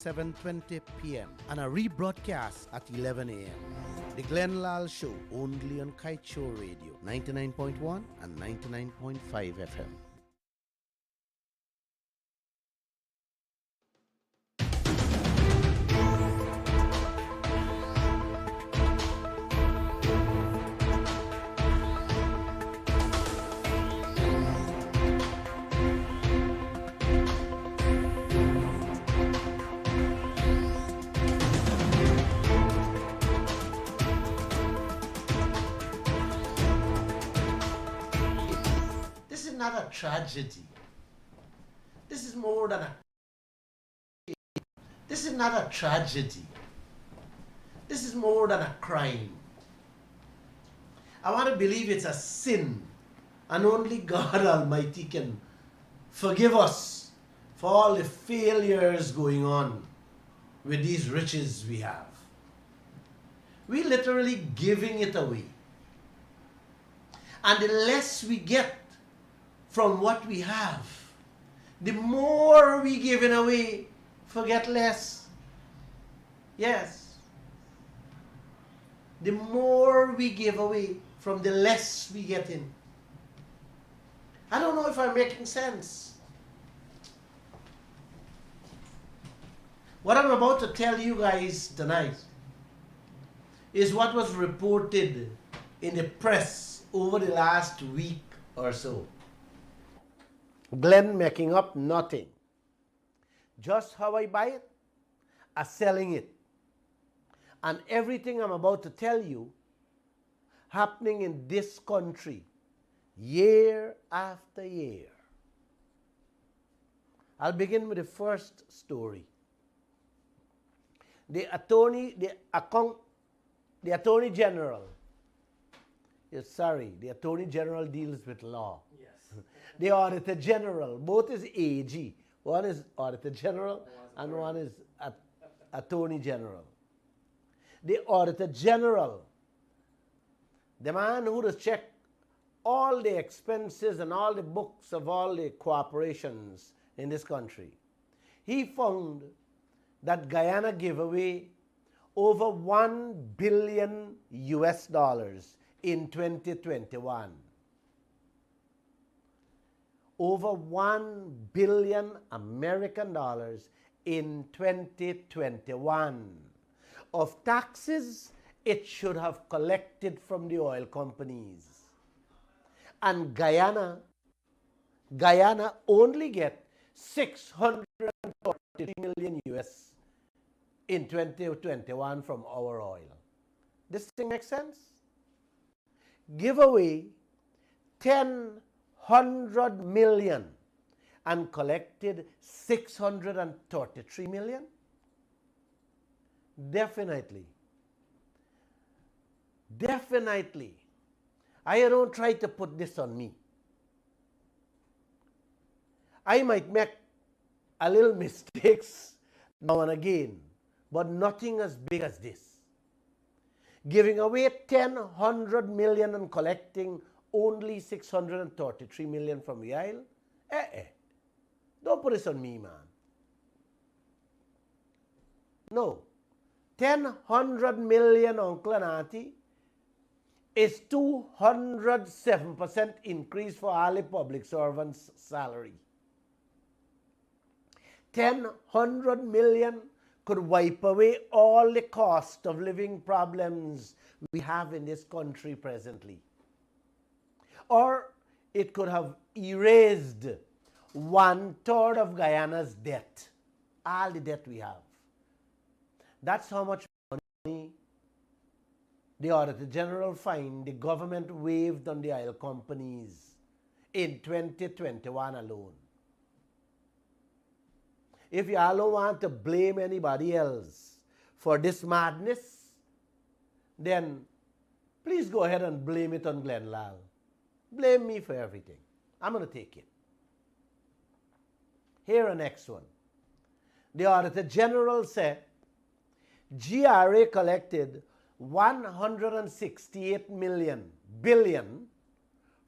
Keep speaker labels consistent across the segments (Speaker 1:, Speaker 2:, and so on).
Speaker 1: 7:20 p.m. and a rebroadcast at 11 a.m. The Glenn Lal Show, only on Kaieteur Radio, 99.1 and 99.5 FM. This is not a tragedy. This is more than a... This is not a tragedy. This is more than a crime. I want to believe it's a sin, and only God Almighty can forgive us for all the failures going on with these riches we have. We're literally giving it away. And the less we get from what we have, the more we give it away, forget less. Yes. The more we give away from the less we get in. I don't know if I'm making sense. What I'm about to tell you guys tonight is what was reported in the press over the last week or so. Glenn making up nothing. Just how I buy it, I'm selling it. And everything I'm about to tell you happening in this country year after year. I'll begin with the first story. The Attorney General, the Attorney General deals with law.
Speaker 2: Yes.
Speaker 1: The Auditor General, both is AG. One is Auditor General and one is Attorney General. The Auditor General, the man who does check all the expenses and all the books of all the corporations in this country, he found that Guyana gave away over $1 billion in 2021. Over $1 billion American dollars in 2021 of taxes it should have collected from the oil companies. And Guyana only get $643 million in 2021 from our oil. This thing makes sense? Give away $100 million and collected $633 million? Definitely. I don't try to put this on me. I might make a little mistakes now and again, but nothing as big as this. Giving away $100 million and collecting only $633 million from the oil? Don't put this on me, man. No. $100 million, Uncle and Auntie, is 207% increase for all the public servants' salary. $100 million could wipe away all the cost of living problems we have in this country presently. Or it could have erased 1/3 of Guyana's debt, all the debt we have. That's how much money the Auditor General fined the government waived on the oil companies in 2021 alone. If you all don't want to blame anybody else for this madness, then please go ahead and blame it on Glenn Lal. Blame me for everything. I'm going to take it. Here, a next one. The Auditor General said GRA collected $168 billion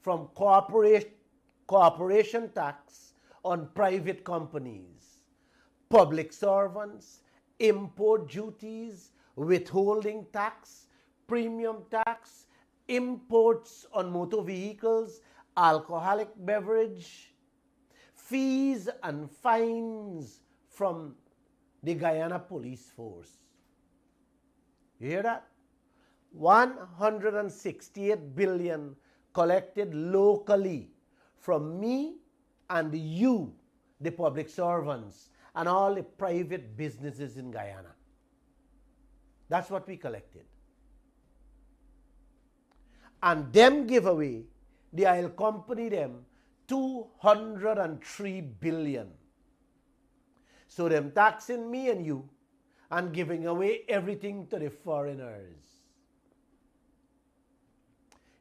Speaker 1: from corporation tax on private companies, public servants, import duties, withholding tax, premium tax, imports on motor vehicles, alcoholic beverage, fees and fines from the Guyana Police Force. You hear that? 168 billion collected locally from me and you, the public servants, and all the private businesses in Guyana. That's what we collected. And them give away, the oil company them, 203 billion. So them taxing me and you and giving away everything to the foreigners.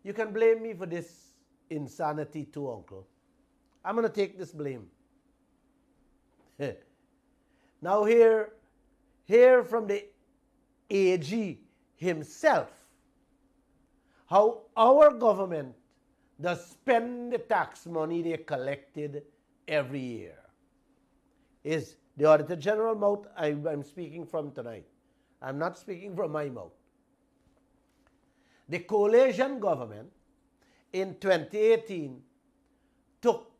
Speaker 1: You can blame me for this insanity too, Uncle. I'm going to take this blame. Now hear from the AG himself how our government does spend the tax money they collected every year. Is the Auditor General mouth I'm speaking from tonight. I'm not speaking from my mouth. The coalition government in 2018 took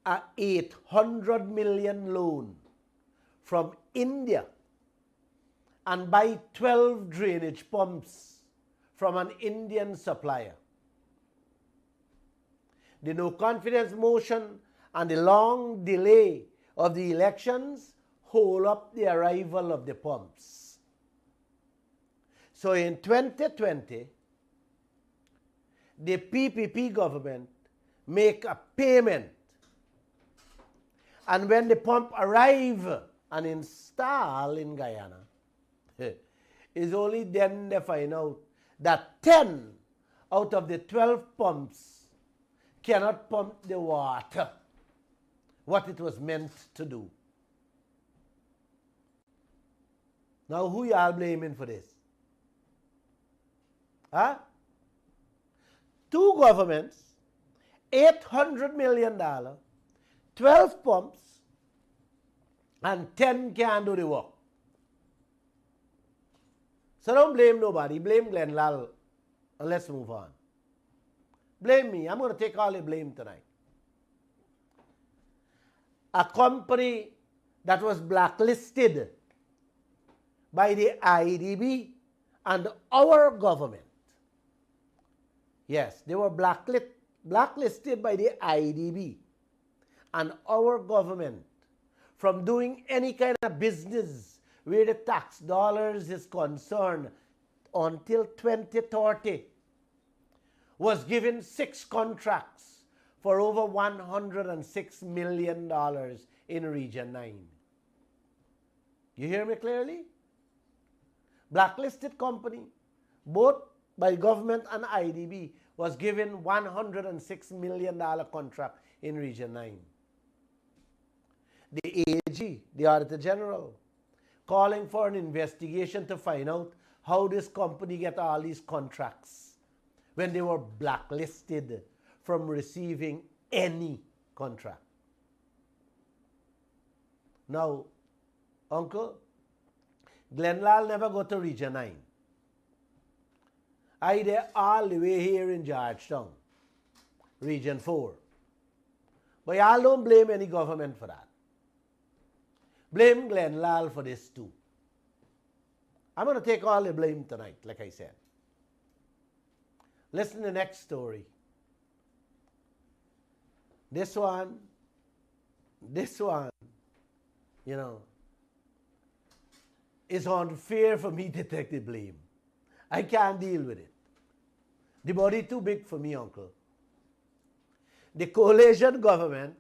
Speaker 1: a 800 million loan from India and buy 12 drainage pumps from an Indian supplier. The no confidence motion and the long delay of the elections hold up the arrival of the pumps. So in 2020, the PPP government make a payment, and when the pump arrive and install in Guyana, it's only then they find out that 10 out of the 12 pumps cannot pump the water what it was meant to do. Now who y'all blaming for this? Huh? Two governments, $800 million, 12 pumps, and 10 can't do the work. So don't blame nobody. Blame Glenn Lal, and let's move on. Blame me. I'm going to take all the blame tonight. A company that was blacklisted by the IDB and our government. Yes, they were blacklisted by the IDB and our government from doing any kind of business where the tax dollars is concerned until 2030, was given 6 contracts for over $106 million in Region 9. You hear me clearly? Blacklisted company, both by government and IDB, was given $106 million contract in Region 9. The AG, the Auditor General, calling for an investigation to find out how this company get all these contracts when they were blacklisted from receiving any contract. Now, Uncle, Glenn Lal never go to Region 9. I there all the way here in Georgetown, Region 4. But y'all don't blame any government for that. Blame Glenn Lal for this too. I'm going to take all the blame tonight, like I said. Listen to the next story. This one, you know, is unfair for me to take the blame. I can't deal with it. The body too big for me, Uncle. The coalition government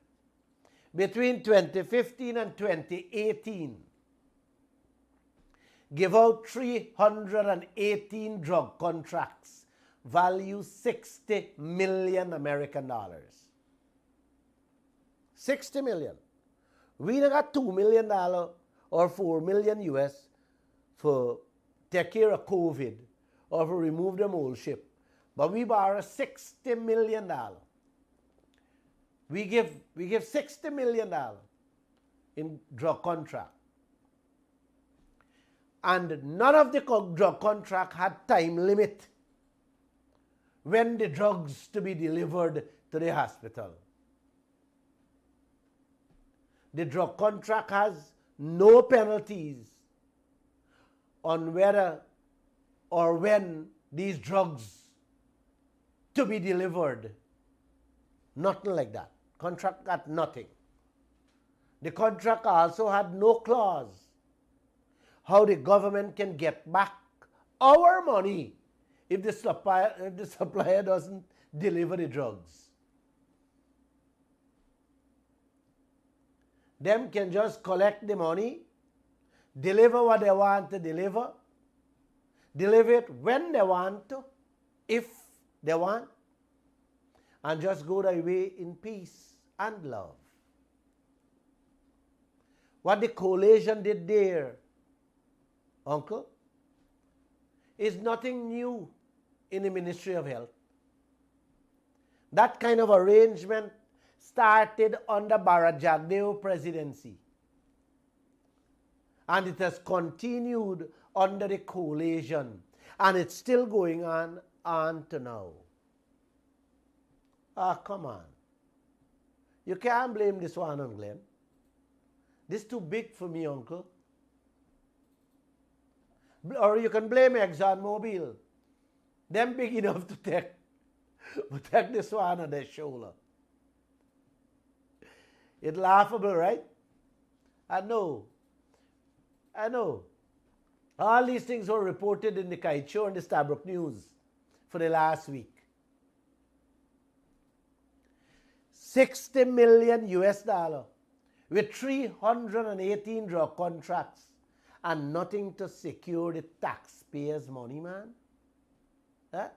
Speaker 1: between 2015 and 2018 gave out 318 drug contracts, value 60 million American dollars. 60 million. We got $2 million or $4 million US for take care of COVID or for remove the mole ship. But we borrow $60 million. We give $60 million in drug contract. And none of the drug contract had time limit when the drugs to be delivered to the hospital. The drug contract has no penalties on whether or when these drugs to be delivered. Nothing like that. Contract had nothing. The contract also had no clause how the government can get back our money if the supplier doesn't deliver the drugs. Them can just collect the money, deliver what they want to deliver it when they want to, if they want, and just go their way in peace and love. What the coalition did there, Uncle, is nothing new in the Ministry of Health. That kind of arrangement started under Barajagdeo presidency. And it has continued under the coalition. And it's still going on to now. Come on. You can't blame this one on Glenn. This is too big for me, Uncle. Or you can blame ExxonMobil. Them big enough to take this one on their shoulder. It's laughable, right? I know. All these things were reported in the Kaieteur and the Stabroek News for the last week. $60 million with 318 drug contracts and nothing to secure the taxpayers' money, man. Huh?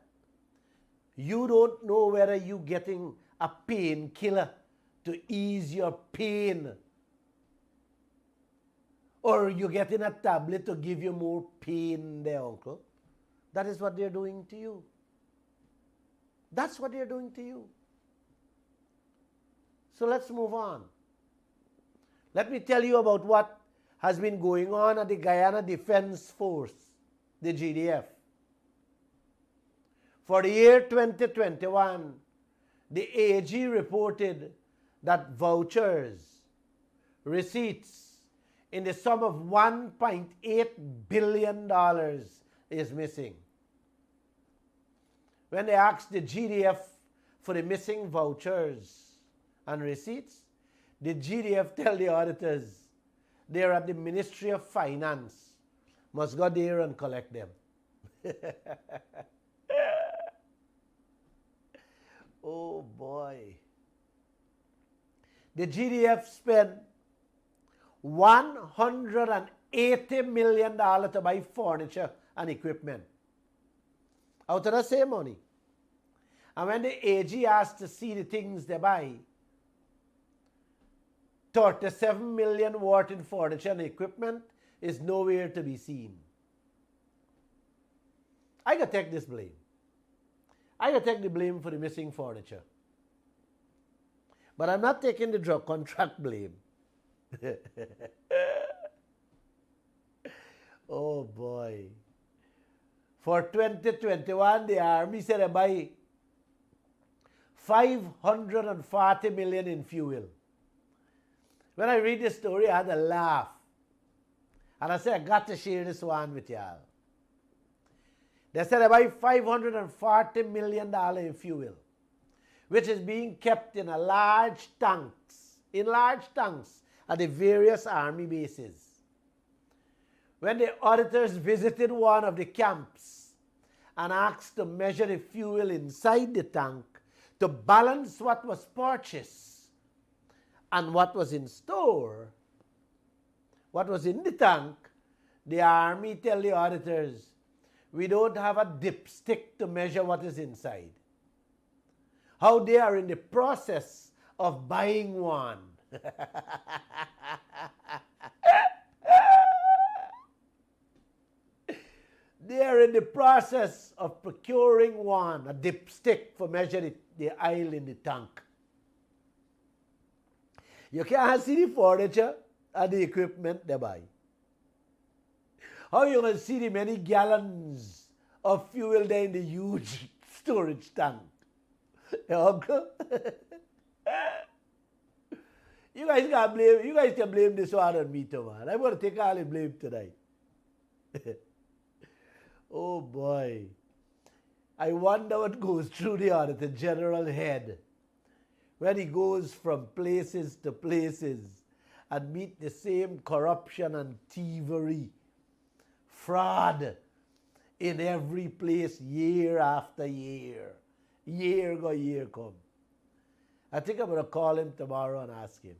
Speaker 1: You don't know whether you're getting a painkiller to ease your pain, or you're getting a tablet to give you more pain there, Uncle. That is what they're doing to you. That's what they're doing to you. So let's move on. Let me tell you about what has been going on at the Guyana Defense Force, the GDF. For the year 2021, the AG reported that vouchers, receipts in the sum of $1.8 billion is missing. When they asked the GDF for the missing vouchers and receipts, the GDF tell the auditors they're at the Ministry of Finance. Must go there and collect them. Oh boy. The GDF spent $180 million to buy furniture and equipment out of the same money. And when the AG asked to see the things they buy, 37 million worth in furniture and equipment is nowhere to be seen. I gotta take this blame. I gotta take the blame for the missing furniture. But I'm not taking the drug contract blame. Oh boy. For 2021, the Army said they buy $540 million in fuel. When I read this story, I had a laugh. And I said, I got to share this one with y'all. They said they buy $540 million in fuel, which is being kept in large tanks at the various Army bases. When the auditors visited one of the camps and asked to measure the fuel inside the tank to balance what was purchased and what was in store, what was in the tank, the Army tell the auditors, we don't have a dipstick to measure what is inside. How they are in the process of buying one. They are in the process of procuring one, a dipstick for measuring the oil in the tank. You can't see the furniture, and the equipment they buy. How you going to see the many gallons of fuel there in the huge storage tank? Your uncle? You guys can blame this one on me too, man. I'm going to take all the blame tonight. Oh boy. I wonder what goes through the Auditor General head when he goes from places to places and meet the same corruption and thievery, fraud in every place year after year. Year go, year come. I think I'm going to call him tomorrow and ask him.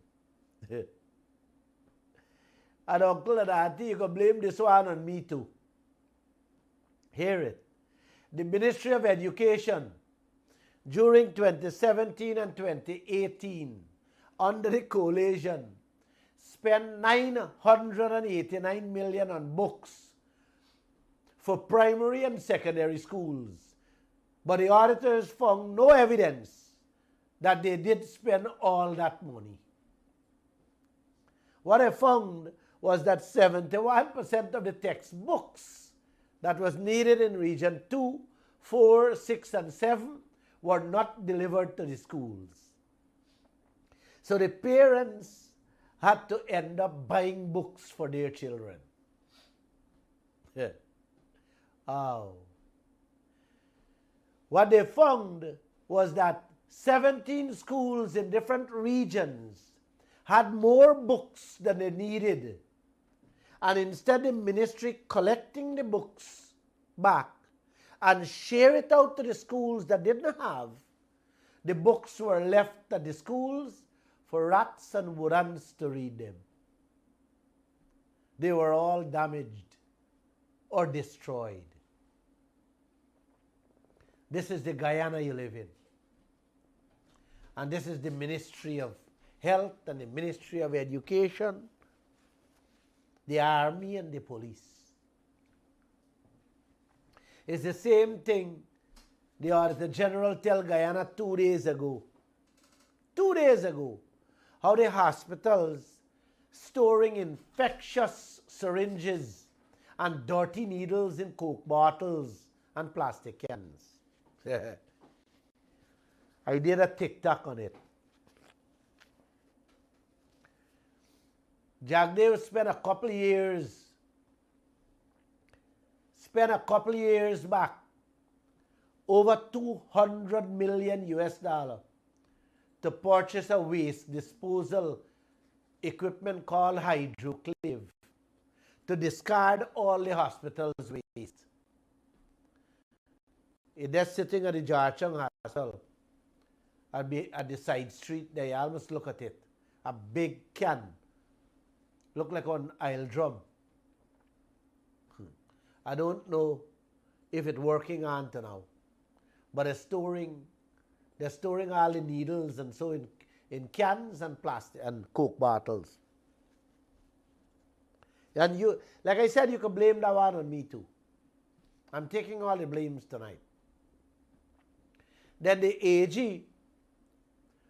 Speaker 1: And uncle and auntie, you can blame this one on me too. Hear it. The Ministry of Education during 2017 and 2018 under the coalition spent $989 million on books for primary and secondary schools. But the auditors found no evidence that they did spend all that money. What I found was that 71% of the textbooks that was needed in Region 2, 4, 6, and 7 were not delivered to the schools. So the parents had to end up buying books for their children. Oh. What they found was that 17 schools in different regions had more books than they needed. And instead the ministry collecting the books back and share it out to the schools that didn't have, the books were left at the schools for rats and woodants to read them. They were all damaged or destroyed. This is the Guyana you live in. And this is the Ministry of Health and the Ministry of Education, the Army and the police. It's the same thing the Auditor General tell Guyana 2 days ago. 2 days ago, how the hospitals storing infectious syringes and dirty needles in Coke bottles and plastic cans. I did a TikTok on it. Jagdev spent a couple of years back over $200 million to purchase a waste disposal equipment called hydroclave to discard all the hospital's waste. It is sitting at the Jarchang Hospital at the side street there. You almost look at it. A big can. Look like an oil drum. I don't know if it's working on to now. But they're storing all the needles and so in cans and plastic and Coke bottles. And you, like I said, you can blame that one on me too. I'm taking all the blames tonight. Then the AG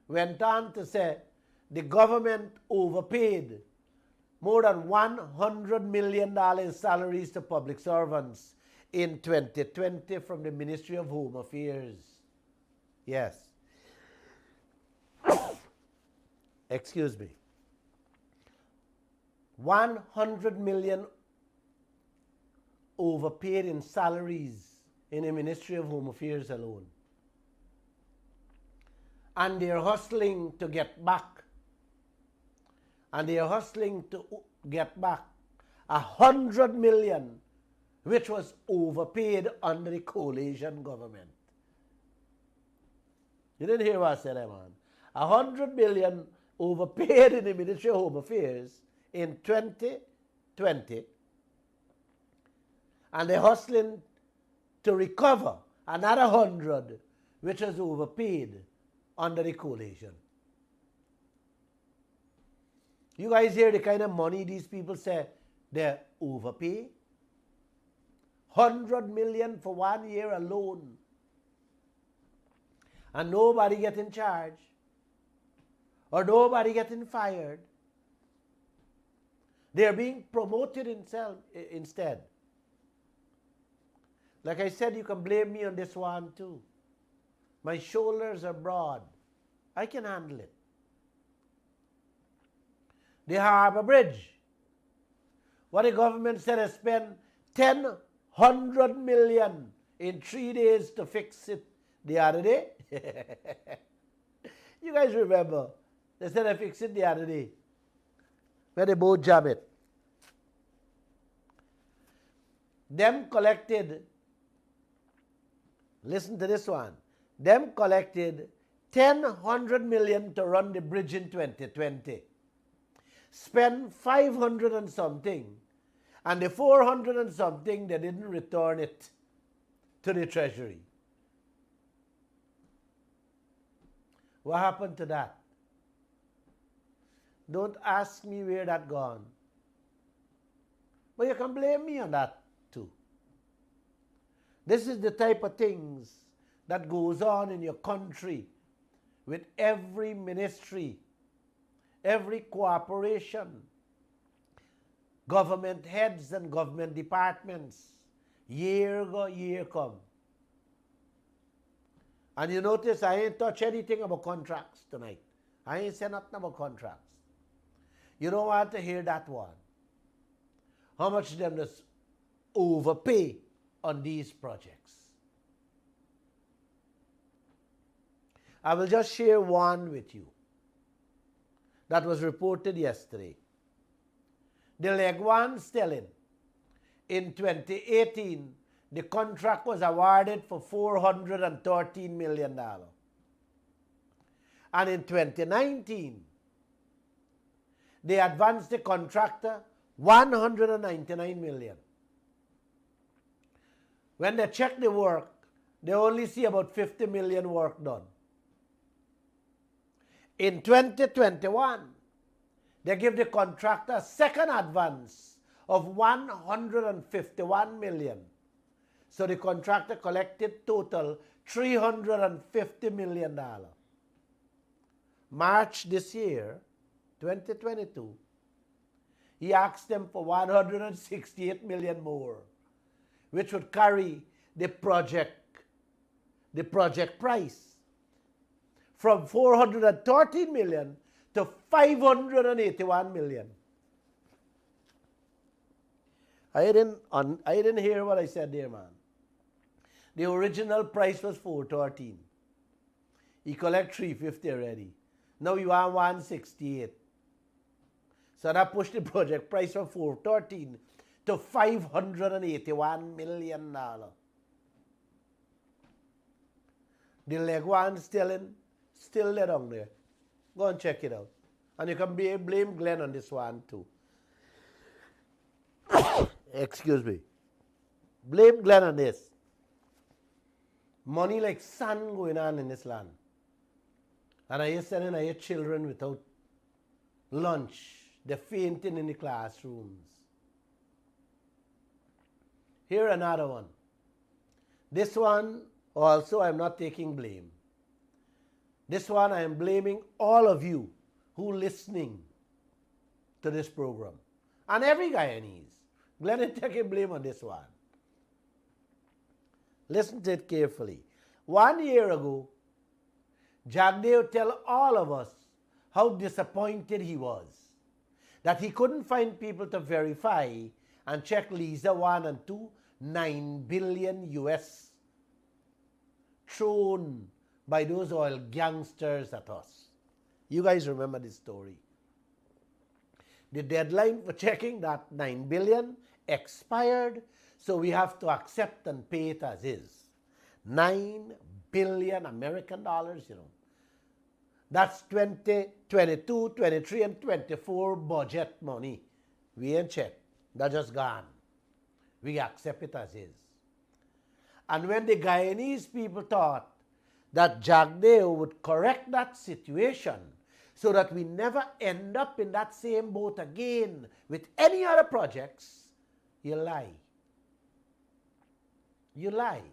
Speaker 1: went on to say the government overpaid more than $100 million in salaries to public servants in 2020 from the Ministry of Home Affairs. Yes. Excuse me. 100 million overpaid in salaries in the Ministry of Home Affairs alone. And they're hustling to get back. And they are hustling to get back 100 million, which was overpaid under the coalition government. You didn't hear what I said, man. 100 million overpaid in the Ministry of Home Affairs in 2020. And they're hustling to recover another 100, which was overpaid under the coalition. You guys hear the kind of money these people say they overpay? 100 million for 1 year alone. And nobody getting charged. Or nobody getting fired. They're being promoted instead. Like I said, you can blame me on this one too. My shoulders are broad. I can handle it. The Harbour Bridge. What the government said has spent 100 million in 3 days to fix it the other day. You guys remember? They said they fixed it the other day. Where they both jam it. Them collected, listen to this one, them collected 100 million to run the bridge in 2020. Spend 500 and something, and the 400 and something, they didn't return it to the treasury. What happened to that? Don't ask me where that gone. But you can blame me on that too. This is the type of things that goes on in your country with every ministry, every corporation, government heads and government departments. Year go, year come. And you notice I ain't touch anything about contracts tonight. I ain't said nothing about contracts. You don't want to hear that one. How much them just overpay on these projects. I will just share one with you that was reported yesterday. The leg one Stelling. In 2018, the contract was awarded for $413 million. And in 2019, they advanced the contractor $199 million. When they check the work, they only see about $50 million work done. In 2021, they give the contractor a second advance of $151 million. So the contractor collected total $350 million. March this year, 2022, he asked them for $168 million more, which would carry the project price from $413 million to $581 million. I didn't hear what I said there, man. The original price was $413. He collect $350 already. Now you are $168. So that pushed the project price from $413 to $581 million. The leg one still there down there. Go and check it out. And you can blame Glenn on this one too. Excuse me. Blame Glenn on this. Money like sun going on in this land. And I hear sending I hear children without lunch. They're fainting in the classrooms. Here another one. This one also I'm not taking blame. This one I am blaming all of you who listening to this program. And every Guyanese. Glenn is taking blame on this one. Listen to it carefully. 1 year ago, Jagdeo tell all of us how disappointed he was that he couldn't find people to verify and check Lisa 1 and 2, 9 billion US thrown by those oil gangsters at us. You guys remember this story. The deadline for checking that 9 billion expired, so we have to accept and pay it as is. 9 billion American dollars, you know. That's 20, 22, 23, and 24 budget money. We ain't checked. That's just gone. We accept it as is. And when the Guyanese people thought that Jagdeo would correct that situation so that we never end up in that same boat again with any other projects, you lie. You lie.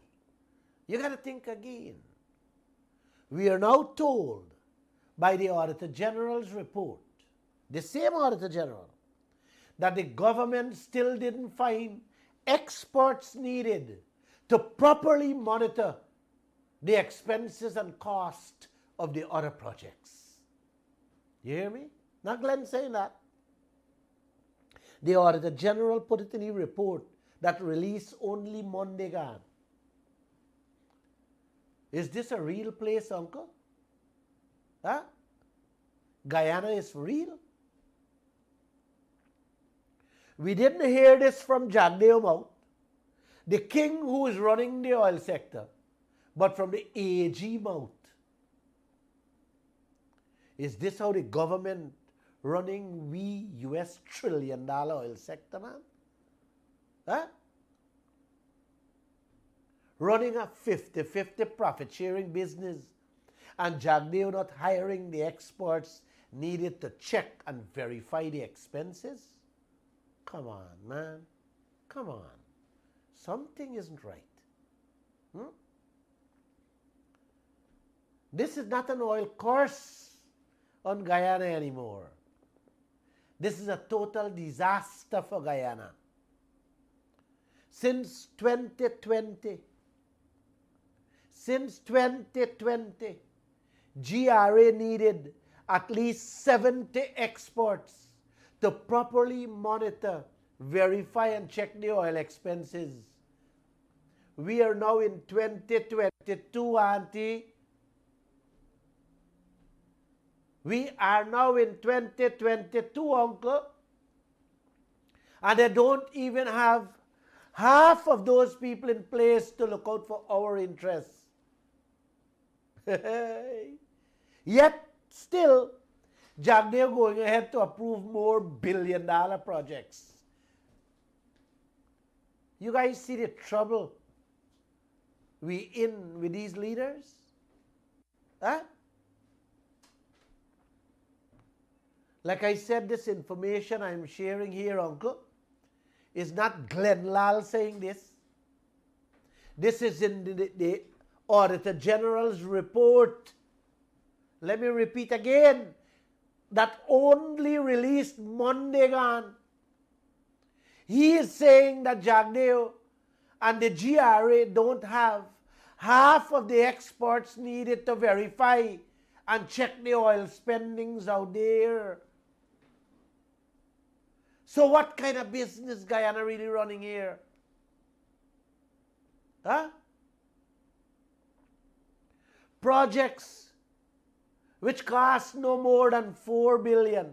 Speaker 1: You got to think again. We are now told by the Auditor General's report, the same Auditor General, that the government still didn't find experts needed to properly monitor the expenses and cost of the other projects. You hear me? Not Glenn saying that. The Auditor General put it in a report that released only Monday gone. Is this a real place, uncle? Huh? Guyana is real? We didn't hear this from Jagdeo mouth, the king who is running the oil sector, but from the AG mouth. Is this how the government running we US $1 trillion oil sector, man? Huh? Running a 50-50 profit-sharing business and Jagdeo not hiring the experts needed to check and verify the expenses? Come on, man. Come on. Something isn't right. This is not an oil curse on Guyana anymore. This is a total disaster for Guyana. Since 2020, GRA needed at least 70 experts to properly monitor, verify, and check the oil expenses. We are now in 2022, Auntie. We are now in 2022, Uncle. And they don't even have half of those people in place to look out for our interests. Yet, still, Jagdeo going ahead to approve more billion-dollar projects. You guys see the trouble we in with these leaders? Huh? Like I said, this information I'm sharing here, Uncle, is not Glenn Lal saying this. This is in the Auditor General's report. Let me repeat again. That only released Monday gone. He is saying that Jagdeo and the GRA don't have half of the experts needed to verify and check the oil spendings out there. So what kind of business Guyana really running here? Huh? Projects which cost no more than $4 billion.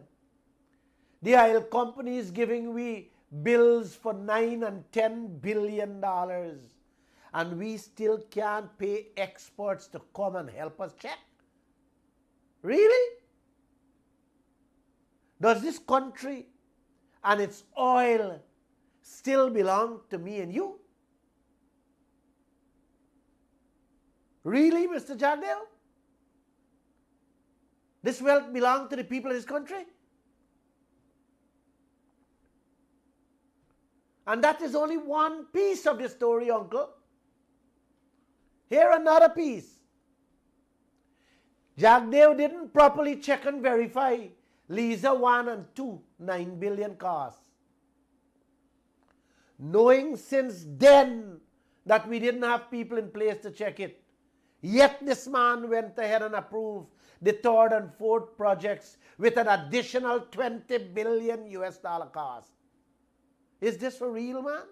Speaker 1: The oil company is giving we bills for $9 and $10 billion. And we still can't pay experts to come and help us check. Really? Does this country and its oil still belong to me and you? Really, Mr. Jagdeo? This wealth belongs to the people of this country? And that is only one piece of the story, Uncle. Here another piece. Jagdeo didn't properly check and verify Liza 1 and 2, $9 billion costs. Knowing since then that we didn't have people in place to check it. Yet this man went ahead and approved the third and fourth projects with an additional $20 billion US cost. Is this for real, man?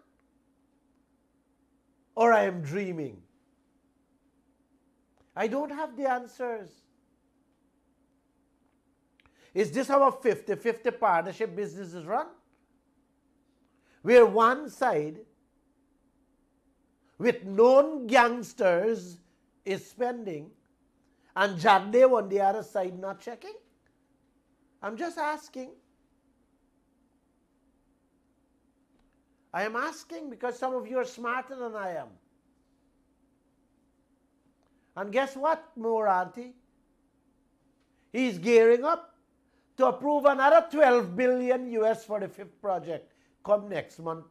Speaker 1: Or I am dreaming? I don't have the answers. Is this how a 50-50 partnership business is run? Where one side with known gangsters is spending and Jagdeo on the other side not checking? I'm just asking. I am asking because some of you are smarter than I am. And guess what, Morati? He's gearing up to approve another $12 billion US for the fifth project come next month.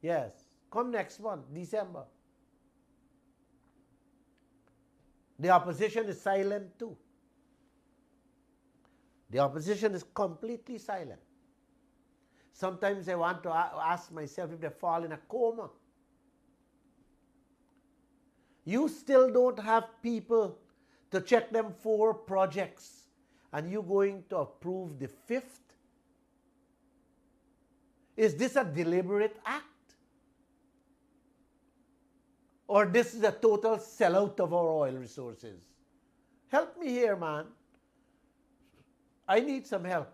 Speaker 1: Yes, come next month, December. The opposition is silent too. The opposition is completely silent. Sometimes I want to ask myself if they fall in a coma. You still don't have people to check them 4 projects, and you going to approve the 5th? Is this a deliberate act? Or this is a total sellout of our oil resources? Help me here, man. I need some help.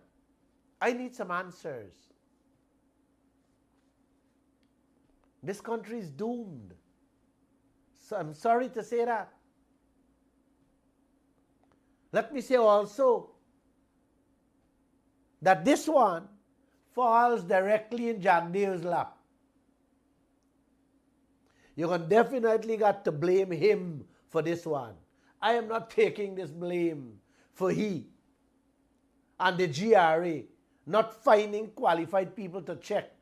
Speaker 1: I need some answers. This country is doomed. So I'm sorry to say that. Let me say also that this one falls directly in John Deere's lap. You can definitely got to blame him for this one. I am not taking this blame for he and the GRA not finding qualified people to check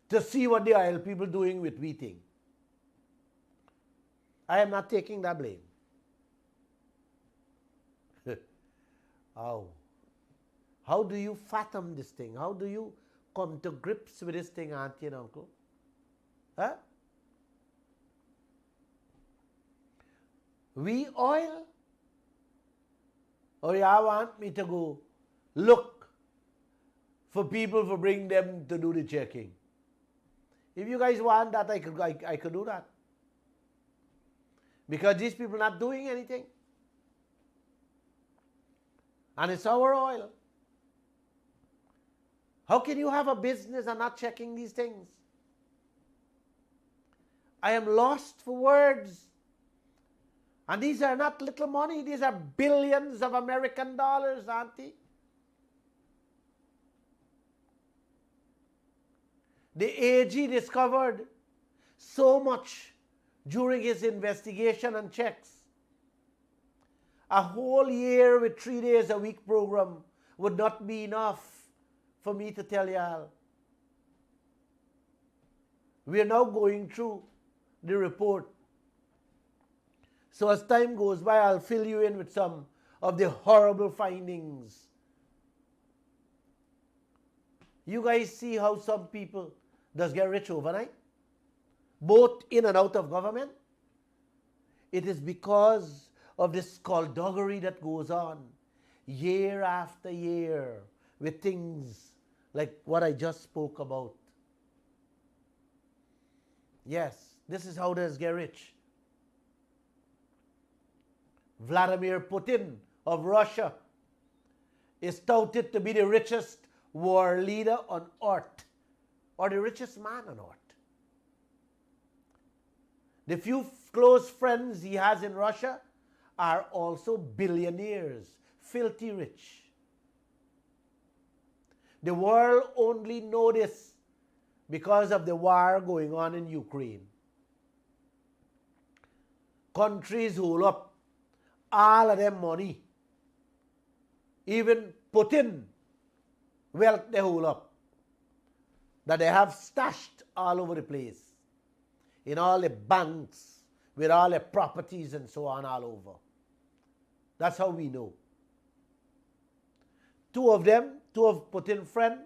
Speaker 1: to see what the oil people doing with wheating. I am not taking that blame. How do you fathom this thing? How do you come to grips with this thing, auntie and uncle? Huh? We oil? Or y'all want me to go look for people for bring them to do the checking? If you guys want that, I could do that. Because these people are not doing anything. And it's our oil. How can you have a business and not checking these things? I am lost for words. And these are not little money. These are billions of American dollars, auntie. The AG discovered so much during his investigation and checks. A whole year with 3 days a week program would not be enough for me to tell y'all. We are now going through the report. So as time goes by, I'll fill you in with some of the horrible findings. You guys see how some people does get rich overnight? Both in and out of government? It is because of this skullduggery that goes on year after year with things like what I just spoke about. Yes, this is how they get rich. Vladimir Putin of Russia is touted to be the richest war leader on earth, or the richest man on earth. The few close friends he has in Russia are also billionaires, filthy rich. The world only knows this because of the war going on in Ukraine. Countries hold up all of them money. Even Putin wealth they hold up. That they have stashed all over the place. In all the banks, with all the properties and so on all over. That's how we know. Two of Putin's friends,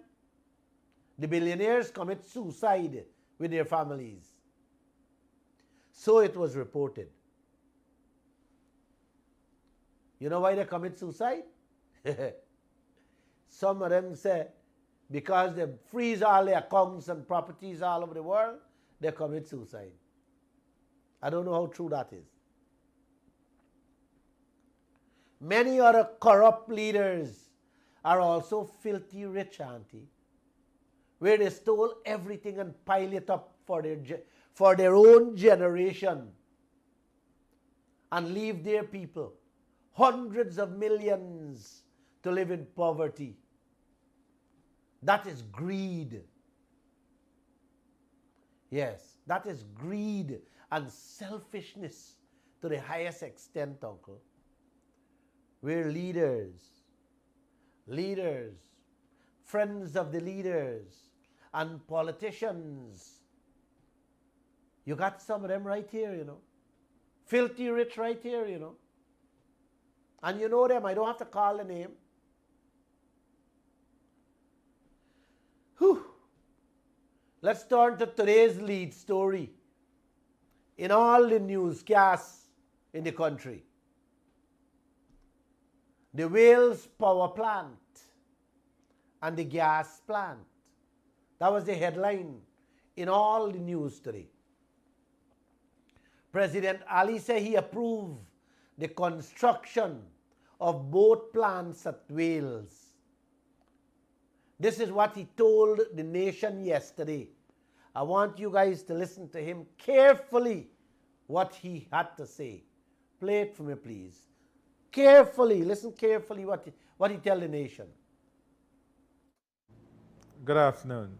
Speaker 1: the billionaires, commit suicide with their families. So it was reported. You know why they commit suicide? Some of them say because they freeze all their accounts and properties all over the world, they commit suicide. I don't know how true that is. Many other corrupt leaders are also filthy rich, auntie, where they stole everything and pile it up for their own generation and leave their people, hundreds of millions, to live in poverty. That is greed. Yes, that is greed and selfishness to the highest extent, uncle. We're leaders, friends of the leaders, and politicians. You got some of them right here, you know. Filthy rich right here, you know. And you know them, I don't have to call the name. Whew. Let's turn to today's lead story in all the newscasts in the country. The Wales power plant and the gas plant. That was the headline in all the news today. President Ali said he approved the construction of both plants at Wales. This is what he told the nation yesterday. I want you guys to listen to him carefully, what he had to say. Play it for me, please. Carefully, listen carefully what he tell the nation.
Speaker 2: Good afternoon.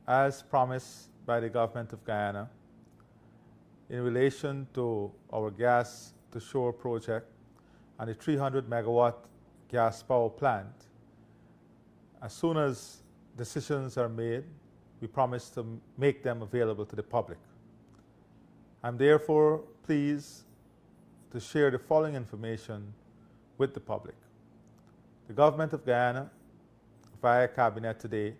Speaker 2: As promised by the government of Guyana, in relation to our gas to shore project and the 300 megawatt gas power plant, as soon as decisions are made, we promise to make them available to the public. I'm therefore pleased to share the following information with the public. The government of Guyana, via Cabinet today,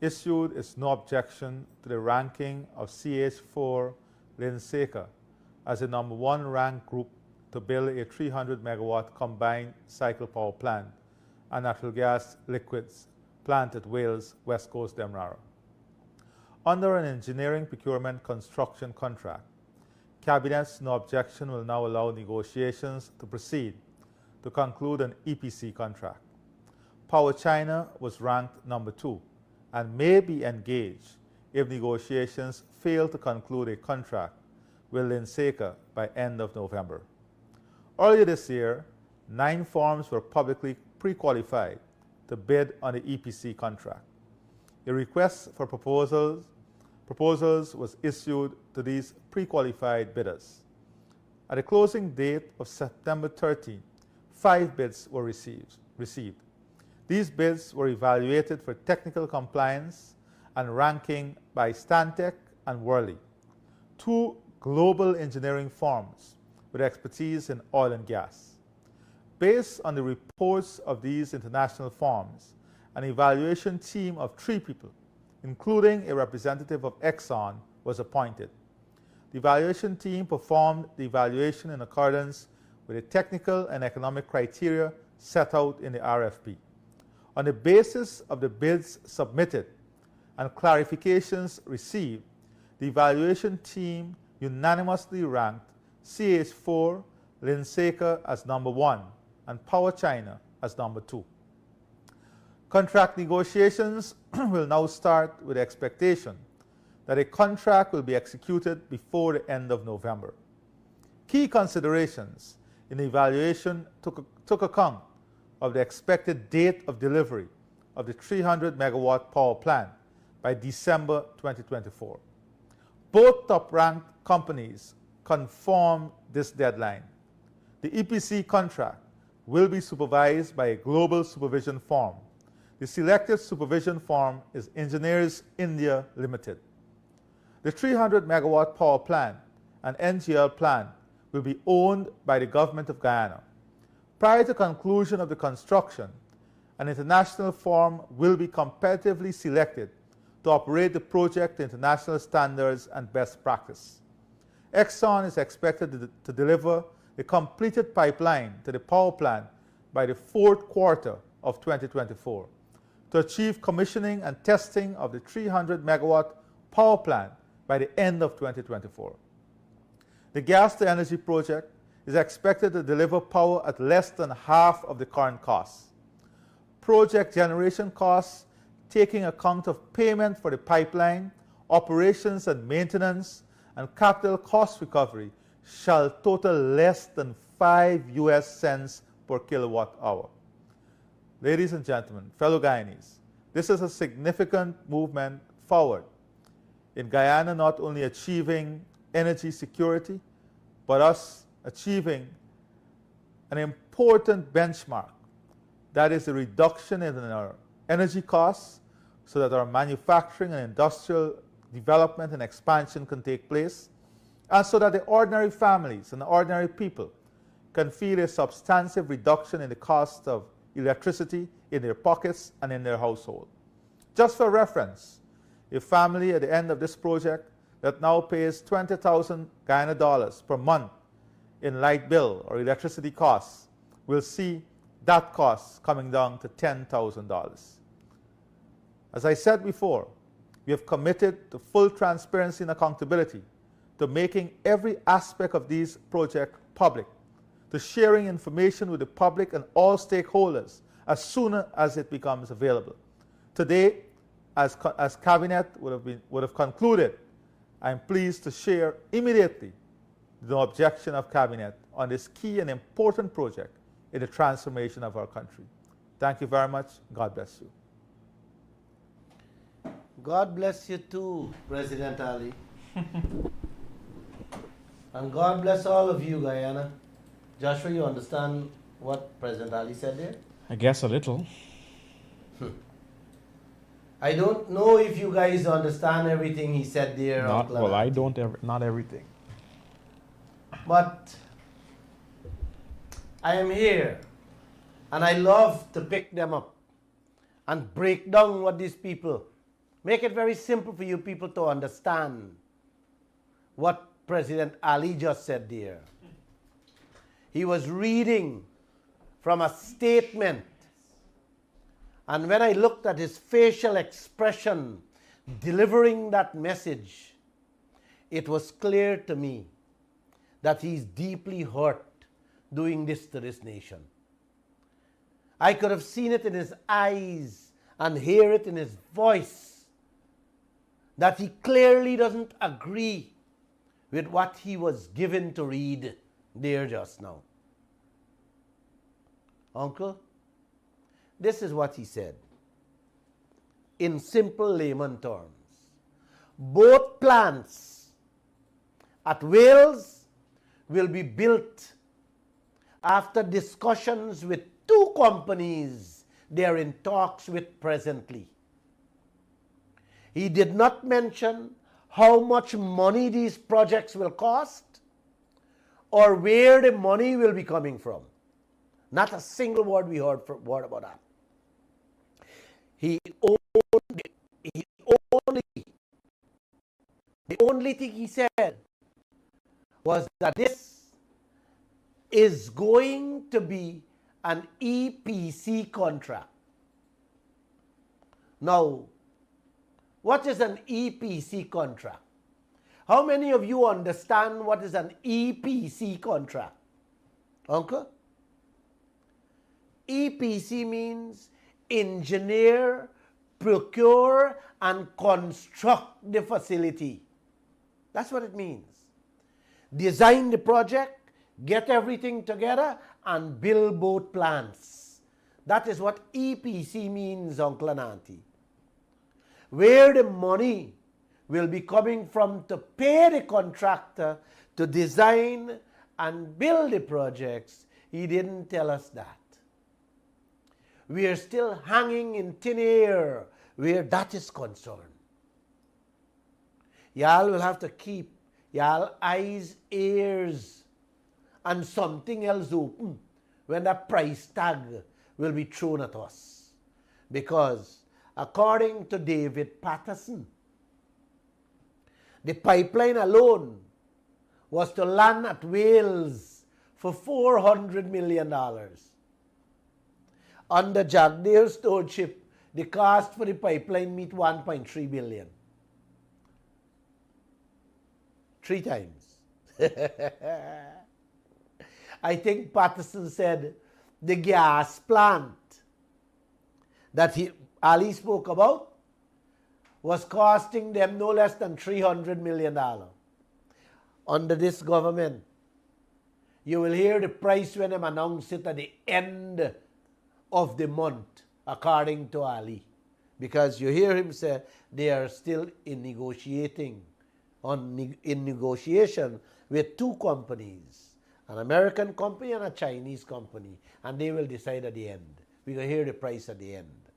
Speaker 2: issued its no objection to the ranking of CH4 Linseka as the #1 ranked group to build a 300 megawatt combined cycle power plant and natural gas liquids plant at Wales West Coast Demerara. Under an engineering procurement construction contract, Cabinet's no objection will now allow negotiations to proceed to conclude an EPC contract. Power China was ranked #2 and may be engaged if negotiations fail to conclude a contract with Linseka by end of November. Earlier this year, 9 firms were publicly pre-qualified to bid on the EPC contract. A request for proposals was issued to these pre-qualified bidders. At the closing date of September 13, 5 bids were received. These bids were evaluated for technical compliance and ranking by Stantec and Worley, 2 global engineering firms with expertise in oil and gas. Based on the reports of these international firms, an evaluation team of 3 people, including a representative of Exxon, was appointed. The evaluation team performed the evaluation in accordance with the technical and economic criteria set out in the RFP. On the basis of the bids submitted and clarifications received, the evaluation team unanimously ranked CH4 Linseka as #1 and Power China as #2. Contract negotiations will now start with the expectation that a contract will be executed before the end of November. Key considerations in the evaluation took account of the expected date of delivery of the 300 megawatt power plant by December 2024. Both top-ranked companies confirmed this deadline. The EPC contract will be supervised by a global supervision firm. The selected supervision firm is Engineers India Limited. The 300 megawatt power plant and NGL plant will be owned by the government of Guyana. Prior to conclusion of the construction, an international firm will be competitively selected to operate the project to international standards and best practice. Exxon is expected to deliver the completed pipeline to the power plant by the 4th quarter of 2024 to achieve commissioning and testing of the 300 megawatt power plant by the end of 2024. The gas to energy project is expected to deliver power at less than half of the current costs. Project generation costs, taking account of payment for the pipeline, operations and maintenance, and capital cost recovery, shall total less than 5 US cents per kilowatt hour. Ladies and gentlemen, fellow Guyanese, this is a significant movement forward in Guyana not only achieving energy security, but us achieving an important benchmark, that is the reduction in our energy costs so that our manufacturing and industrial development and expansion can take place, and so that the ordinary families and the ordinary people can feel a substantive reduction in the cost of electricity in their pockets and in their household. Just for reference, a family at the end of this project that now pays 20,000 Guyana dollars per month in light bill or electricity costs will see that cost coming down to $10,000. As I said before, we have committed to full transparency and accountability, to making every aspect of these projects public, to sharing information with the public and all stakeholders as soon as it becomes available. Today, as Cabinet would have concluded, I am pleased to share immediately the objection of Cabinet on this key and important project in the transformation of our country. Thank you very much. God bless you.
Speaker 1: God bless you too, President Ali. And God bless all of you, Guyana. Joshua, you understand what President Ali said there?
Speaker 3: I guess a little.
Speaker 1: I don't know if you guys understand everything he said there.
Speaker 3: Well, I don't not everything.
Speaker 1: But I am here, and I love to pick them up and break down what these people, make it very simple for you people to understand what President Ali just said there. He was reading from a statement, and when I looked at his facial expression delivering that message, it was clear to me that he's deeply hurt doing this to this nation. I could have seen it in his eyes and hear it in his voice that he clearly doesn't agree with what he was given to read there just now. Uncle, this is what he said in simple layman terms. Both plants at Wales will be built after discussions with two companies they are in talks with presently. He did not mention how much money these projects will cost or where the money will be coming from. Not a single word we heard about that. The only thing he said was that this is going to be an EPC contract. Now, what is an EPC contract? How many of you understand what is an EPC contract? Uncle? EPC means engineer, procure, and construct the facility. That's what it means. Design the project, get everything together, and build both plants. That is what EPC means, Uncle and Auntie. Where the money will be coming from to pay the contractor to design and build the projects, he didn't tell us that. We are still hanging in thin air where that is concerned. Y'all will have to keep y'all eyes, ears, and something else open when the price tag will be thrown at us. Because according to David Patterson, the pipeline alone was to land at Wales for $400 million. Under Jack Dale's stewardship, the cost for the pipeline meet $1.3 billion. 3 times. I think Patterson said the gas plant that Ali spoke about was costing them no less than $300 million. Under this government, you will hear the price when they announce it at the end of the month, according to Ali. Because you hear him say they are still in negotiation with two companies, an American company and a Chinese company, and they will decide at the end. We will hear the price at the end.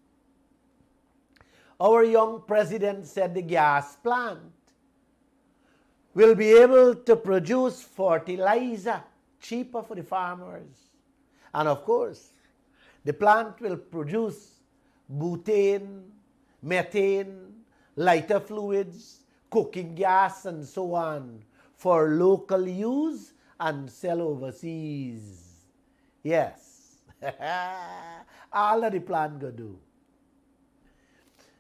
Speaker 1: Our young president said the gas plant will be able to produce fertilizer cheaper for the farmers. And of course, the plant will produce butane, methane, lighter fluids, cooking gas, and so on for local use and sell overseas. Yes. All that the plan go do.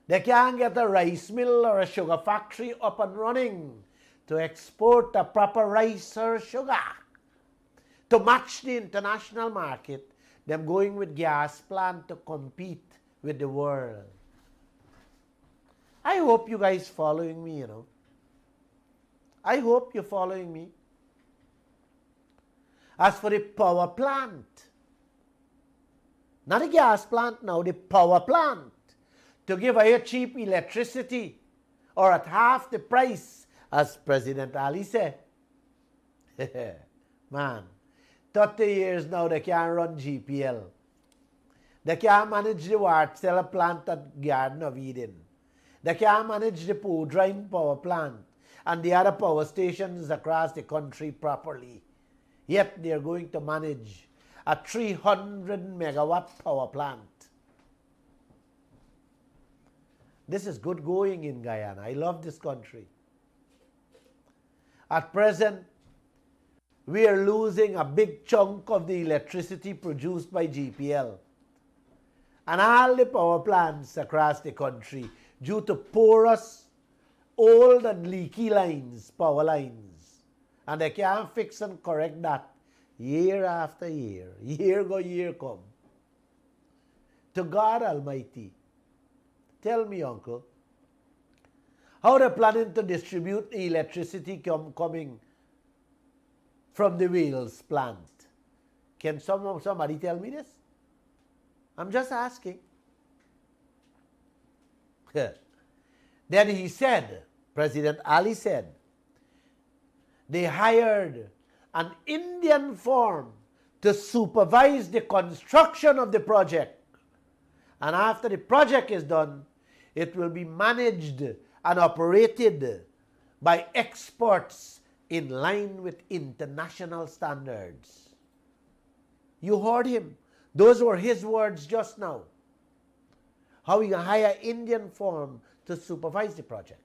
Speaker 1: They can't get a rice mill or a sugar factory up and running to export the proper rice or sugar. To match the international market, them going with gas plant to compete with the world. I hope you guys following me, you know. I hope you're following me. As for the power plant, not the gas plant now, the power plant, to give away cheap electricity or at half the price, as President Ali said. Man, 30 years now they can't run GPL. They can't manage the water cell plant at Garden of Eden. They can't manage the Podrine power plant and the other power stations across the country properly. Yet they're going to manage a 300 megawatt power plant. This is good going in Guyana. I love this country. At present, we are losing a big chunk of the electricity produced by GPL and all the power plants across the country due to porous, old and leaky lines, power lines. And they can't fix and correct that year after year. Year go, year come. To God Almighty, tell me, Uncle, how they're planning to distribute the electricity coming from the Wales plant? Can somebody tell me this? I'm just asking. Then he said, President Ali said, they hired an Indian firm to supervise the construction of the project. And after the project is done, it will be managed and operated by experts in line with international standards. You heard him. Those were his words just now. How you hire Indian firm to supervise the project.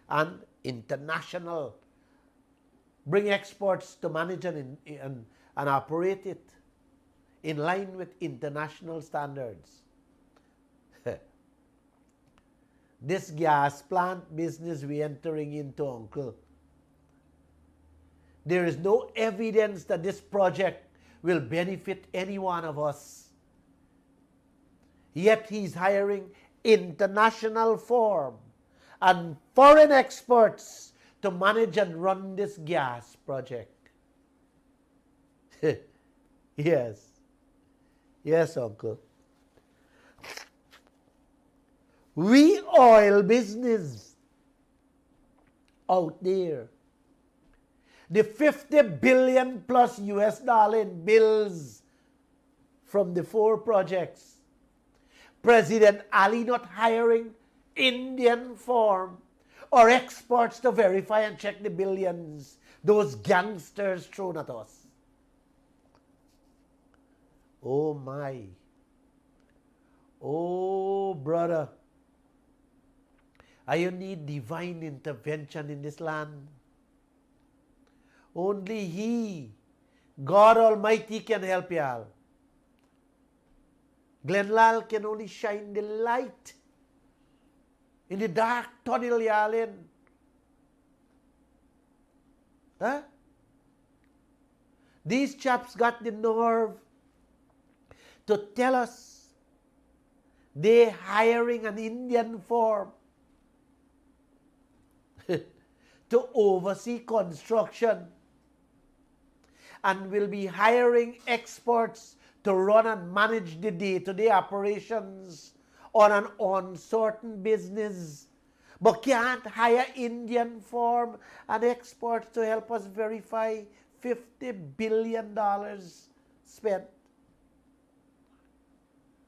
Speaker 1: And international, bring experts to manage and operate it in line with international standards. This gas plant business we're entering into, Uncle, there is no evidence that this project will benefit any one of us. Yet he's hiring international firm and foreign experts to manage and run this gas project. Yes. Yes, Uncle. We oil business out there. The 50 billion plus US dollar in bills from the 4 projects. President Ali not hiring Indian firm or experts to verify and check the billions those gangsters thrown at us. Oh my. Oh brother. I need divine intervention in this land. Only He, God Almighty, can help y'all. Glenlal can only shine the light in the dark tunnel y'all in. Huh? These chaps got the nerve to tell us they're hiring an Indian firm to oversee construction and will be hiring experts to run and manage the day-to-day operations on an uncertain business, but can't hire Indian firm and experts to help us verify $50 billion spent.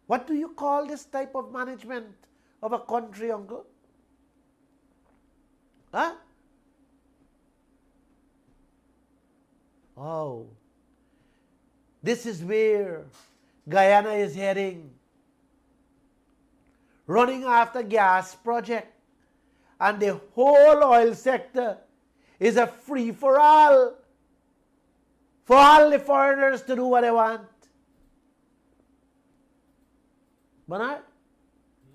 Speaker 1: What do you call this type of management of a country, Uncle? Huh? Oh, this is where Guyana is heading. running after gas project. And the whole oil sector is a free-for-all for all the foreigners to do what they want. Bernard,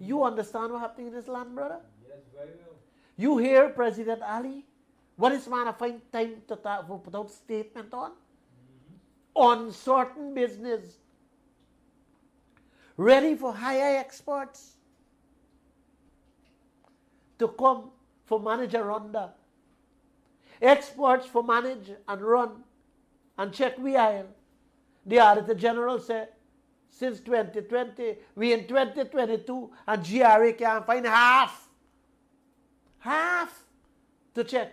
Speaker 1: you understand what's happening in this land, brother?
Speaker 4: Yes, very well.
Speaker 1: You hear President Ali? What is man find time to put out statement on? On certain business. Ready for higher exports. To come for manage and run that. Exports for manage and run and check we aisle. The Auditor General said, since 2020, we in 2022 and GRA can't find half to check.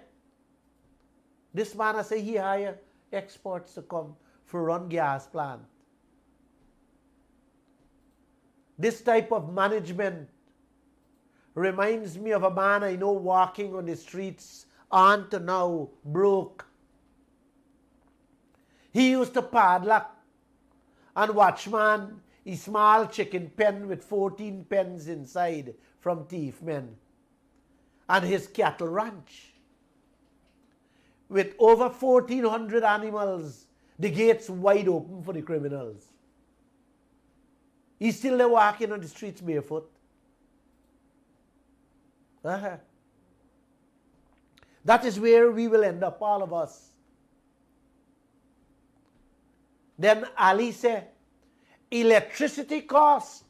Speaker 1: This man has said he hire exports to come for run gas plant. This type of management reminds me of a man I know walking on the streets on to now broke. He used to padlock and watchman a small chicken pen with 14 pens inside from thief men and his cattle ranch. With over 1,400 animals, the gates wide open for the criminals. He's still there walking on the streets barefoot. That is where we will end up, all of us. Then Ali said, electricity cost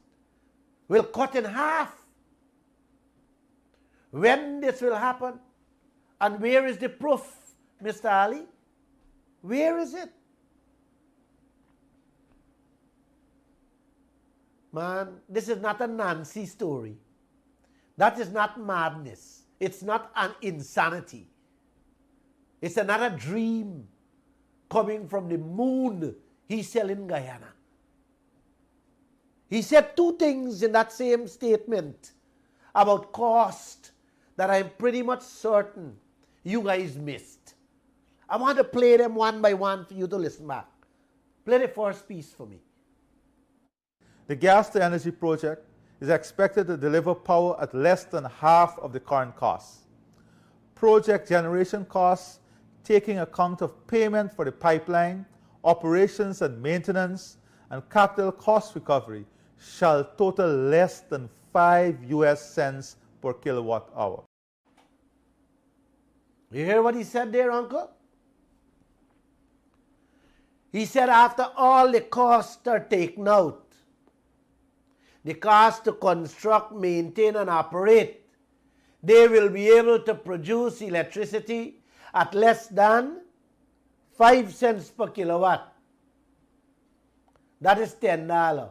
Speaker 1: will cut in half. When this will happen? And where is the proof, Mr. Ali? Where is it? Man, this is not a Nancy story. That is not madness. It's not an insanity. It's another dream coming from the moon he's selling Guyana. He said two things in that same statement about cost that I'm pretty much certain you guys missed. I want to play them one by one for you to listen back. Play the first piece for me.
Speaker 2: The gas to energy project is expected to deliver power at less than half of the current cost. Project generation costs, taking account of payment for the pipeline, operations and maintenance, and capital cost recovery, shall total less than 5 US cents per kilowatt hour.
Speaker 1: You hear what he said there, Uncle? He said after all the costs are taken out, the cost to construct, maintain, and operate, they will be able to produce electricity at less than 5 cents per kilowatt. That is $10.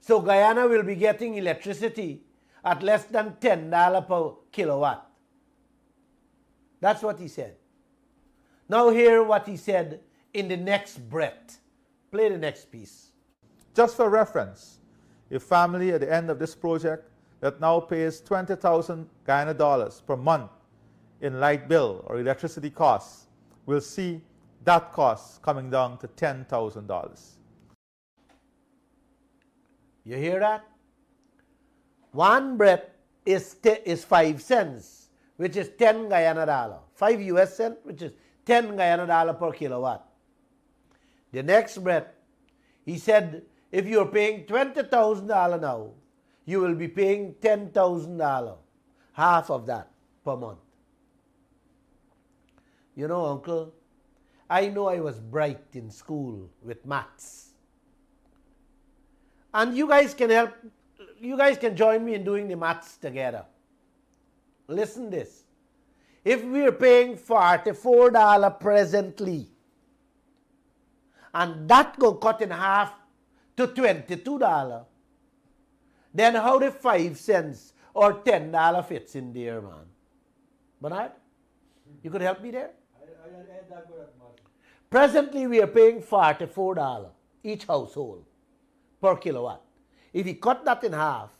Speaker 1: So Guyana will be getting electricity at less than $10 per kilowatt. That's what he said. Now hear what he said in the next breath. Play the next piece.
Speaker 2: Just for reference, a family at the end of this project that now pays 20,000 Guyana dollars per month in light bill or electricity costs will see that cost coming down to $10,000.
Speaker 1: You hear that? One breath is 5 cents, which is 10 Guyana dollar. 5 US cents, which is 10 Guyana dollar per kilowatt. The next breath, he said, if you're paying $20,000 now, you will be paying $10,000, half of that per month. You know, Uncle, I know I was bright in school with maths. And you guys can help, you guys can join me in doing the maths together. Listen this. If we're paying $44 presently, and that go cut in half to $22, then how the 5 cents or $10 fits in there, man? Bernard, you could help me there?
Speaker 4: I ain't that good at math.
Speaker 1: Presently, we are paying $44 each household per kilowatt. If we cut that in half,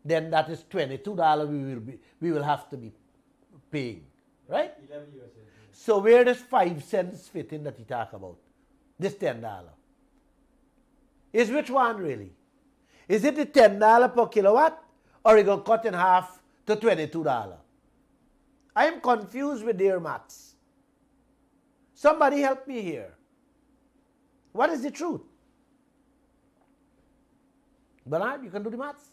Speaker 1: then that is $22 we will have to be paying, right?
Speaker 4: 11 US cents.
Speaker 1: So where does 5 cents fit in that you talk about? This $10. Is which one really? Is it the $10 per kilowatt, or it going to cut in half to $22? I am confused with their maths. Somebody help me here. What is the truth? Bernard, you can do the maths?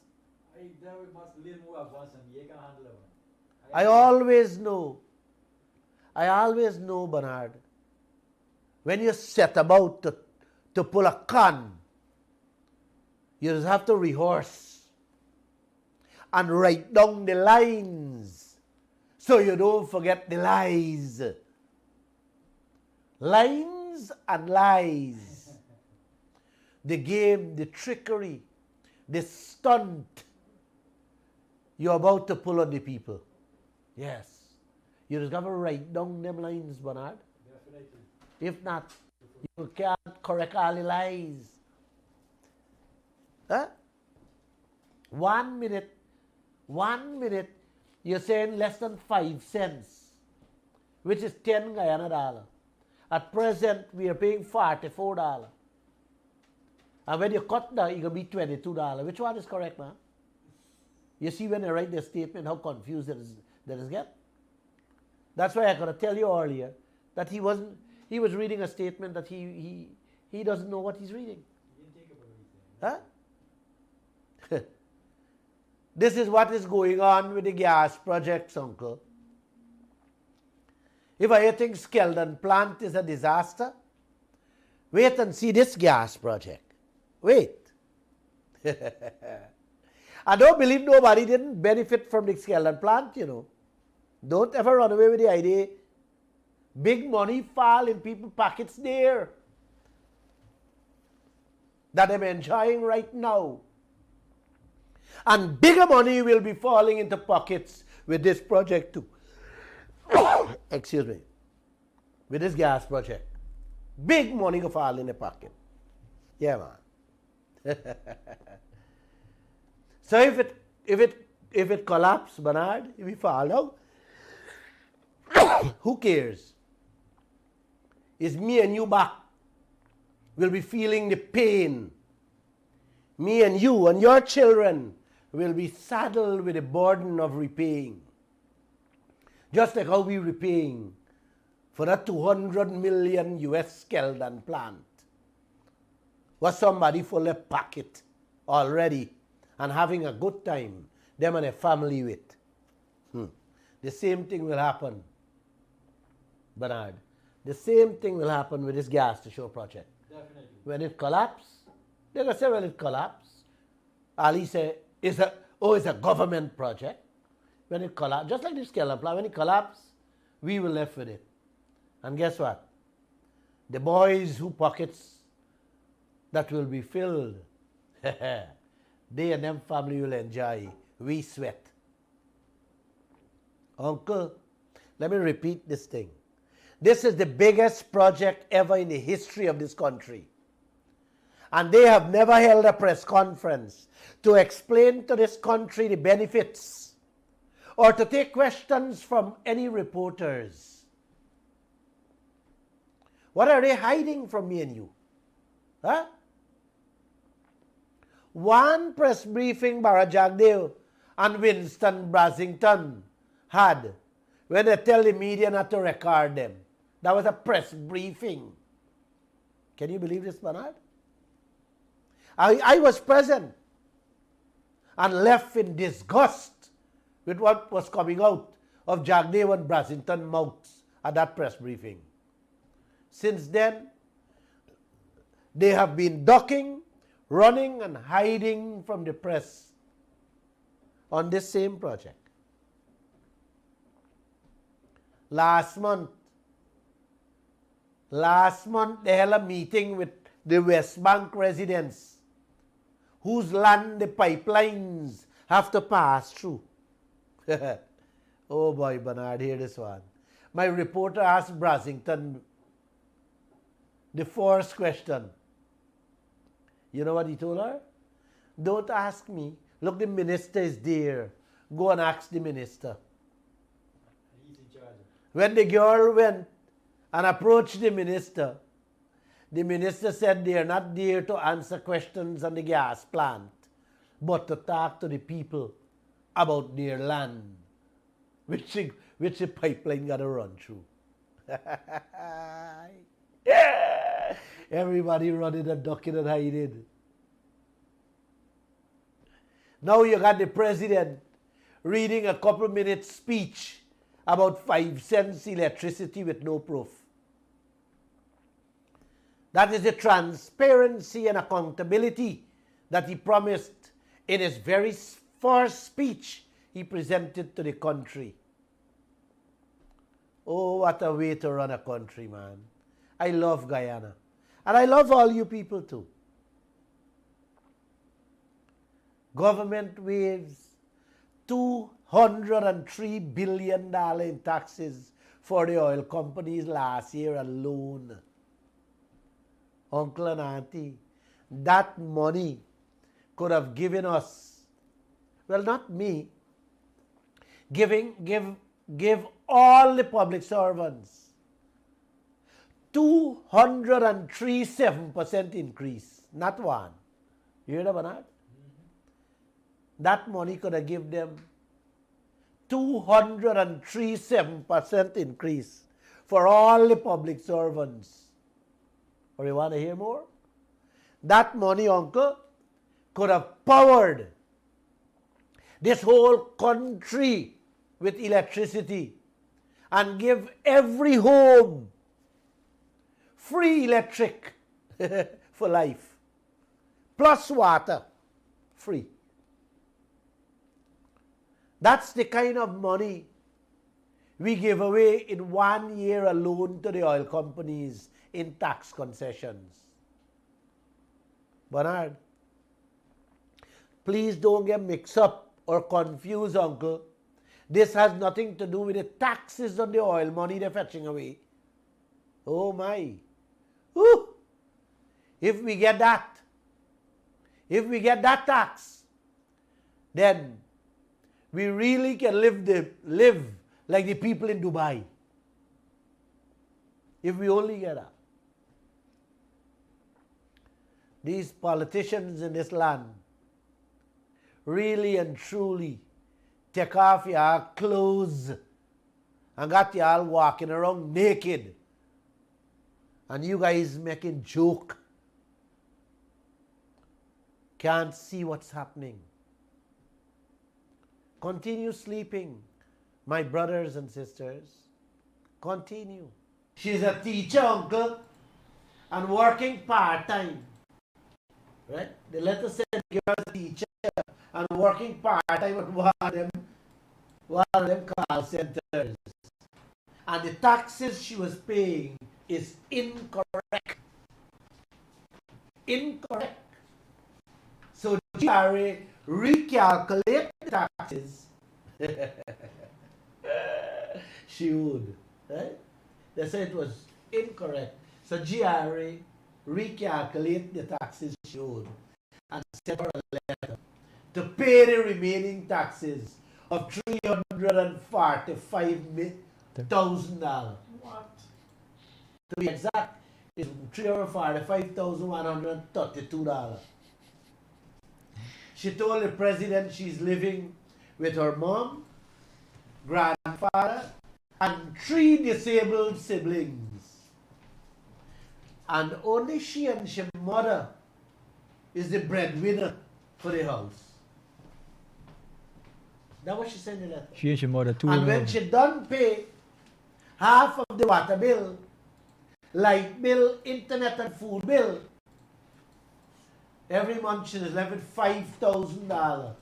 Speaker 4: I David must learn more advanced and you can handle it.
Speaker 1: I always know, Bernard, when you set about to pull a con, you just have to rehearse and write down the lines so you don't forget the lies. Lines and lies. The game, the trickery, the stunt you're about to pull on the people. Yes. You just got to write down them lines, Bernard.
Speaker 4: Definitely.
Speaker 1: If not, you can't correct all the lies. Huh? 1 minute, you're saying less than 5 cents, which is 10 Guyana dollar. At present, we are paying $44. And when you cut that, it will be $22. Which one is correct, man? You see when I write the statement, how confused that is get? That's why I got to tell you earlier that he was reading a statement that he doesn't know what he's reading.
Speaker 4: You didn't think about anything.
Speaker 1: Huh? This is what is going on with the gas projects, uncle. If I think Skeldon plant is a disaster, wait and see this gas project. Wait. I don't believe nobody didn't benefit from the Skeldon plant, you know. Don't ever run away with the idea. Big money fall in people's pockets there that I'm enjoying right now. And bigger money will be falling into pockets with this project too. Excuse me. With this gas project. Big money will fall in the pocket. Yeah, man. So if it collapses, Bernard, if we fall out, who cares? It's me and you back. We'll be feeling the pain. Me and you and your children will be saddled with the burden of repaying. Just like how we repaying for that 200 million US Skeldon plant. Was somebody full of pocket already and having a good time, them and a family with. The same thing will happen, Bernard. The same thing will happen with this gas to shore project.
Speaker 4: Definitely.
Speaker 1: When it collapses, they're going to say, well, it collapsed. Ali say, it's a government project. When it collapses, just like this Skeldon plant, when it collapses, we will left with it. And guess what? The boys who pockets that will be filled, they and them family will enjoy. We sweat. Uncle, let me repeat this thing. This is the biggest project ever in the history of this country. And they have never held a press conference to explain to this country the benefits or to take questions from any reporters. What are they hiding from me and you? Huh? One press briefing Barra Jagdeo and Winston Brasington had when they tell the media not to record them. That was a press briefing. Can you believe this, Bernard? I was present and left in disgust with what was coming out of Jagdeo and Brasington mouths at that press briefing. Since then, they have been ducking, running and hiding from the press on this same project. Last month, they held a meeting with the West Bank residents whose land the pipelines have to pass through. Oh boy, Bernard, hear this one. My reporter asked Brasington the first question. You know what he told her? Don't ask me. Look, the minister is there. Go and ask the minister.
Speaker 4: He's in charge.
Speaker 1: When the girl went and approached the minister said they are not there to answer questions on the gas plant but to talk to the people about their land, which the pipeline got to run through. Everybody running and ducking and hiding. Now you got the president reading a couple minutes speech about 5 cents electricity with no proof. That is the transparency and accountability that he promised in his very first speech he presented to the country. Oh, what a way to run a country, man. I love Guyana. And I love all you people too. Government waives $203 billion in taxes for the oil companies last year alone. Uncle and auntie, that money could have given us, well, not me, give all the public servants 203.7% increase, not one. You heard about that? That money could have given them 203.7% increase for all the public servants. Or you want to hear more? That money, uncle, could have powered this whole country with electricity and give every home free electric for life, plus water, free. That's the kind of money we give away in 1 year alone to the oil companies in tax concessions. Bernard, please don't get mixed up or confused, uncle. This has nothing to do with the taxes on the oil money they're fetching away. Oh my. Woo. If we get that tax, then we really can live like the people in Dubai. If we only get that. These politicians in this land really and truly take off your clothes and got y'all walking around naked. And you guys making joke. Can't see what's happening. Continue sleeping, my brothers and sisters. Continue. She's a teacher, uncle, and working part-time. Right? The letter said give us a teacher and working part-time at one of them call centers. And the taxes she was paying is incorrect. Incorrect. So the GRA recalculate the taxes. She would. Right? They said it was incorrect. So GRA recalculate the taxes she owed and sent her a letter to pay the remaining taxes of $345,000.
Speaker 4: What?
Speaker 1: To be exact, it's $345,132. She told the president she's living with her mom, grandfather, and 3 disabled siblings. And only she and her mother is the breadwinner for the house. That's what she said in the letter.
Speaker 5: She and your mother too.
Speaker 1: And when she done pay half of the water bill, light bill, internet and food bill, every month she is left with $5,000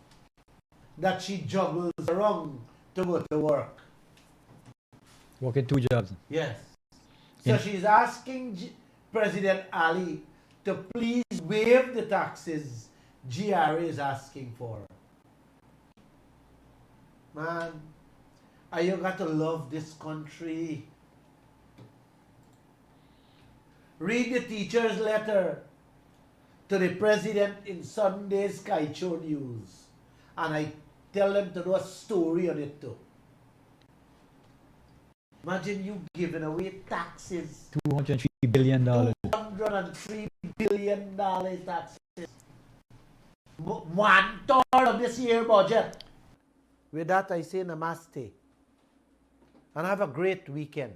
Speaker 1: that she juggles around to go to work.
Speaker 5: Working 2 jobs.
Speaker 1: Yes. So she's asking President Ali to please waive the taxes GRA is asking for. Man, you got to love this country. Read the teacher's letter to the president in Sunday's Kaieteur News. And I tell them to do a story on it too. Imagine you giving away taxes.
Speaker 5: $203 billion.
Speaker 1: $203 billion taxes. 1/3 of this year budget. With that, I say namaste. And have a great weekend.